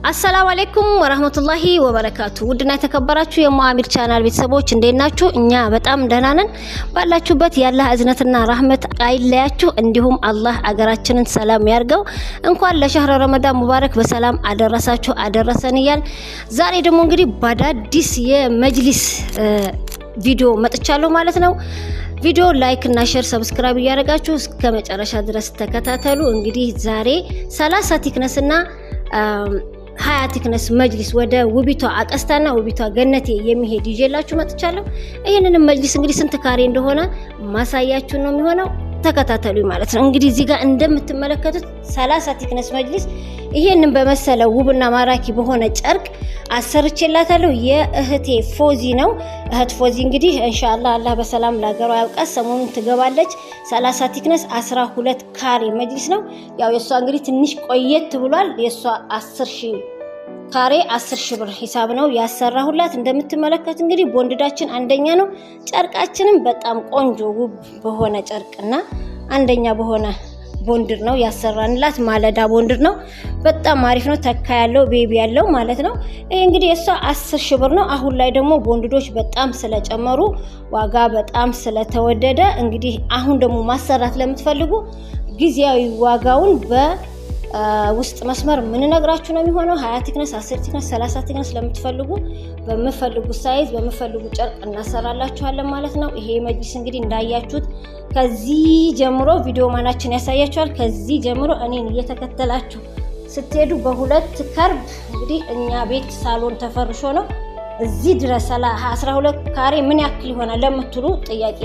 አሰላሙ አለይኩም ወራህመቱላሂ ወበረካቱ። ውድና የተከበራችሁ የሙአሚር ቻናል ቤተሰቦች እንዴት ናችሁ? እኛ በጣም ደህና ነን። ባላችሁበት የአላህ እዝነትና ረህመት አይለያችሁ። እንዲሁም አላህ አገራችንን ሰላም ያርገው። እንኳን ለሸህረ ረመዳን ሙባረክ በሰላም አደረሳችሁ አደረሰን እያል ዛሬ ደግሞ እንግዲህ በአዳዲስ የመጅሊስ ቪዲዮ መጥቻለሁ ማለት ነው። ቪዲዮ ላይክ እና ሼር ሰብስክራይብ እያደረጋችሁ እስከ መጨረሻ ድረስ ተከታተሉ። እንግዲህ ዛሬ 30 ቲክነስ እና 20 ቲክነስ መጅሊስ ወደ ውቢቷ አቀስታና ውቢቷ ገነቴ የሚሄድ ይዤላችሁ መጥቻለሁ። ይሄንንም መጅሊስ እንግዲህ ስንት ካሬ እንደሆነ ማሳያችሁ ነው የሚሆነው። ተከታተሉ ማለት ነው። እንግዲህ እዚህ ጋር እንደምትመለከቱት 30 ቲክነስ መጅሊስ ይሄንን በመሰለ ውብና ማራኪ በሆነ ጨርቅ አሰርቼላታለሁ። የእህቴ ፎዚ ነው። እህት ፎዚ እንግዲህ ኢንሻአላህ አላህ በሰላም ላገሯ ያውቃት። ሰሞኑን ትገባለች። 30 ቲክነስ 12 ካሬ መጅሊስ ነው። ያው የሷ እንግዲህ ትንሽ ቆየት ብሏል። የሷ 10,000 ካሬ 10,000 ብር ሂሳብ ነው ያሰራሁላት። እንደምትመለከቱ እንግዲህ ቦንድዳችን አንደኛ ነው። ጨርቃችንም በጣም ቆንጆ ውብ በሆነ ጨርቅና አንደኛ በሆነ ቦንድር ነው ያሰራንላት። ማለዳ ቦንድር ነው። በጣም አሪፍ ነው። ተካ ያለው ቤቢ ያለው ማለት ነው። ይሄ እንግዲህ የሷ 10,000 ብር ነው። አሁን ላይ ደግሞ ቦንድዶች በጣም ስለጨመሩ ዋጋ በጣም ስለተወደደ እንግዲህ አሁን ደግሞ ማሰራት ለምትፈልጉ ጊዜያዊ ዋጋውን በውስጥ መስመር ምን ነግራችሁ ነው የሚሆነው። 20 ቲክነስ 10 ቲክነስ 30 ቲክነስ ለምትፈልጉ በመፈልጉ ሳይዝ በመፈልጉ ጨርቅ እናሰራላችኋለን ማለት ነው። ይሄ መጅሊስ እንግዲህ እንዳያችሁት ከዚህ ጀምሮ ቪዲዮ ማናችን ያሳያችኋል። ከዚህ ጀምሮ እኔን እየተከተላችሁ ስትሄዱ በሁለት ከርብ እንግዲህ እኛ ቤት ሳሎን ተፈርሾ ነው እዚህ ድረስ 12 ካሬ ምን ያክል ይሆናል ለምትሉ ጥያቄ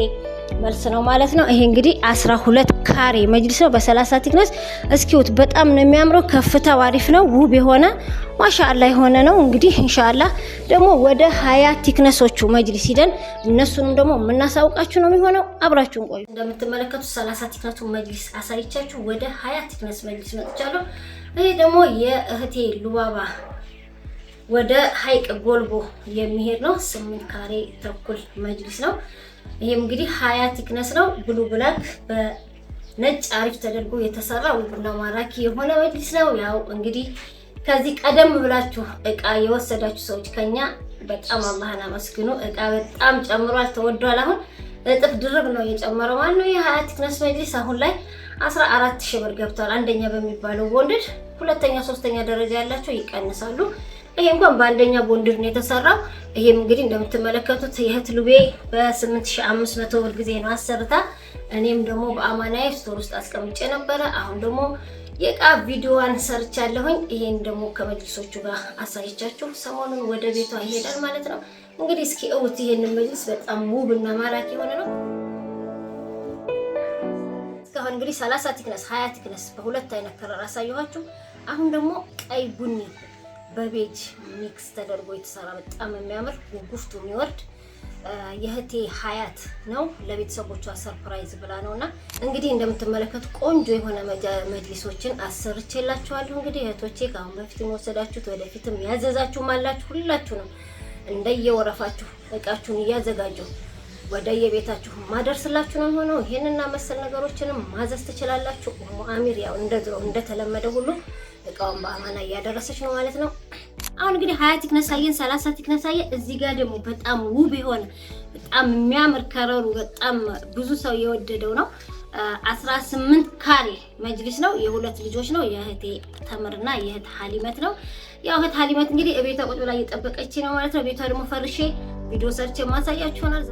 መልስ ነው ማለት ነው። ይሄ እንግዲህ 12 ካሬ መጅሊስ ነው በ30 ቲክነስ። እስኪውት በጣም ነው የሚያምረው። ከፍታው አሪፍ ነው። ውብ የሆነ ማሻአላ የሆነ ነው። እንግዲህ ኢንሻአላህ ደግሞ ወደ 20 ቲክነሶቹ መጅሊስ ሂደን እነሱንም ደግሞ የምናሳውቃችሁ ነው የሚሆነው። አብራችሁን ቆዩ። እንደምትመለከቱት 30 ቲክነሱ መጅሊስ አሳይቻችሁ ወደ 20 ቲክነስ መጅሊስ መጥቻለሁ። ይሄ ደግሞ የእህቴ ሉባባ ወደ ሀይቅ ጎልቦ የሚሄድ ነው። 8 ካሬ ተኩል መጅሊስ ነው። ይሄም እንግዲህ 20 ቲክነስ ነው። ብሉ ብላክ በነጭ አሪፍ ተደርጎ የተሰራ ውብና ማራኪ የሆነ መጅሊስ ነው። ያው እንግዲህ ከዚህ ቀደም ብላችሁ እቃ የወሰዳችሁ ሰዎች ከኛ በጣም አላህን አመስግኑ። እቃ በጣም ጨምሯል፣ ተወዷል። አሁን እጥፍ ድርብ ነው የጨመረው ማለት ነው። የ20 ቲክነስ መጅሊስ አሁን ላይ 14,000 ብር ገብቷል። አንደኛ በሚባለው ቦንድድ፣ ሁለተኛ ሶስተኛ ደረጃ ያላቸው ይቀንሳሉ። ይሄ እንኳን በአንደኛ ቦንድድ ነው የተሰራው። ይሄም እንግዲህ እንደምትመለከቱት የእህት ሉቤ በ8500 ብር ጊዜ ነው አሰርታ። እኔም ደግሞ በአማናዬ ስቶር ውስጥ አስቀምጬ ነበረ። አሁን ደግሞ የቃ ቪዲዮዋን ሰርቻለሁኝ። ይሄን ደግሞ ከመጅሊሶቹ ጋር አሳይቻችሁ ሰሞኑን ወደ ቤቷ ይሄዳል ማለት ነው። እንግዲህ እስኪ እውት ይሄን መጅሊስ በጣም ውብና ማራኪ የሆነ ነው። እስካሁን እንግዲህ 30 ቲክነስ 20 ቲክነስ በሁለት አይነት ከለር አሳየኋችሁ። አሁን ደግሞ ቀይ ቡኒ በቤጅ ሚክስ ተደርጎ የተሰራ በጣም የሚያምር ጉፍቱ የሚወርድ የእህቴ ሀያት ነው። ለቤተሰቦቿ ሰርፕራይዝ ብላ ነውና እንግዲህ እንደምትመለከቱ ቆንጆ የሆነ መጅሊሶችን አሰርቼላችኋለሁ። እንግዲህ እህቶቼ ከአሁን በፊት ወሰዳችሁት ወደፊትም ያዘዛችሁ ማላችሁ ሁላችሁ ነው እንደየወረፋችሁ እቃችሁን እያዘጋጁ ወደየቤታችሁ ማደርስላችሁ ነው ሆኖ ይሄንና መሰል ነገሮችንም ማዘዝ ትችላላችሁ። ሙአሚር ያው እንደድሮ እንደተለመደ ሁሉ እቃውን በአማና እያደረሰች ነው ማለት ነው። አሁን እንግዲህ 20 ቲክነስ አየን፣ 30 ቲክነስ አየን። እዚህ ጋር ደግሞ በጣም ውብ የሆነ በጣም የሚያምር ከረሩ በጣም ብዙ ሰው የወደደው ነው። 18 ካሬ መጅሊስ ነው። የሁለት ልጆች ነው። የእህቴ ተምርና የእህት ሀሊመት ነው። ያው እህት ሀሊመት እንግዲህ ቤቷ ቁጭ ብላ እየጠበቀች ነው ማለት ነው። ቤቷ ደግሞ ፈርሼ ቪዲዮ ሰርቼ ማሳያችሁ ይሆናል።